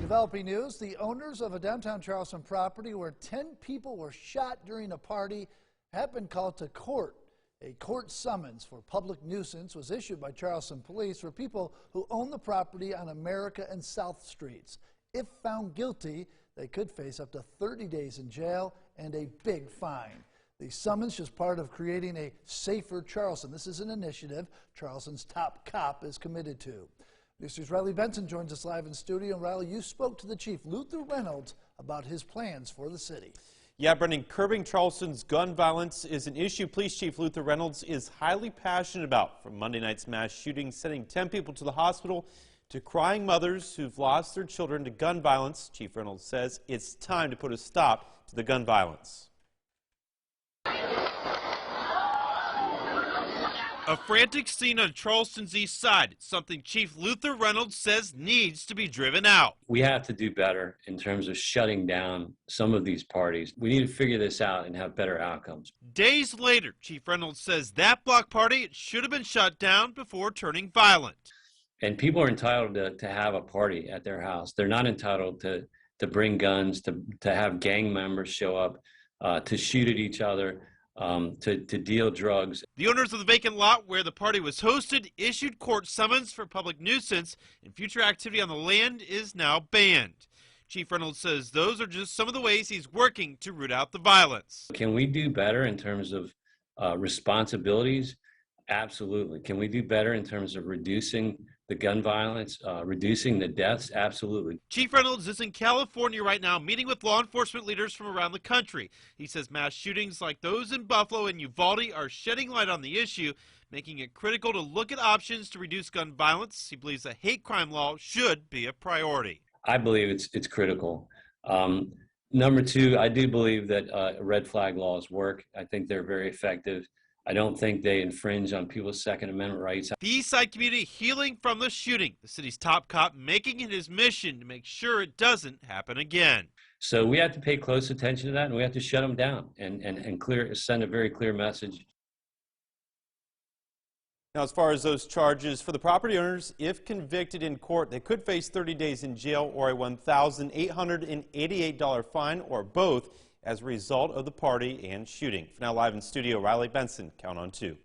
Developing news, the owners of a downtown Charleston property where 10 people were shot during a party have been called to court. A court summons for public nuisance was issued by Charleston police for people who own the property on America and South Streets. If found guilty, they could face up to 30 days in jail and a big fine. The summons is part of creating a safer Charleston. This is an initiative Charleston's top cop is committed to. News 2's Riley Benson joins us live in studio. And Riley, you spoke to the chief, Luther Reynolds, about his plans for the city. Yeah, Brendan, curbing Charleston's gun violence is an issue Police Chief Luther Reynolds is highly passionate about. From Monday night's mass shooting, sending 10 people to the hospital, to crying mothers who've lost their children to gun violence, Chief Reynolds says it's time to put a stop to the gun violence. A frantic scene on Charleston's east side, something Chief Luther Reynolds says needs to be driven out. We have to do better in terms of shutting down some of these parties. We need to figure this out and have better outcomes. Days later, Chief Reynolds says that block party should have been shut down before turning violent. And people are entitled to have a party at their house. They're not entitled to bring guns, to have gang members show up, to shoot at each other. To deal drugs. The owners of the vacant lot where the party was hosted issued court summons for public nuisance, and future activity on the land is now banned. Chief Reynolds says those are just some of the ways he's working to root out the violence. Can we do better in terms of responsibilities? Absolutely. Can we do better in terms of reducing the gun violence, reducing the deaths? Absolutely. Chief Reynolds is in California right now meeting with law enforcement leaders from around the country. He says mass shootings like those in Buffalo and Uvalde are shedding light on the issue, making it critical to look at options to reduce gun violence. He believes a hate crime law should be a priority. I believe it's critical. Number two, I do believe that red flag laws work. I think they're very effective. I don't think they infringe on people's Second Amendment rights. The East Side community healing from the shooting. The city's top cop making it his mission to make sure it doesn't happen again. So we have to pay close attention to that, and we have to shut them down and send a very clear message. Now, as far as those charges for the property owners, if convicted in court, they could face 30 days in jail or a $1,888 fine, or both, as a result of the party and shooting. For now, live in studio, Riley Benson, Count on 2.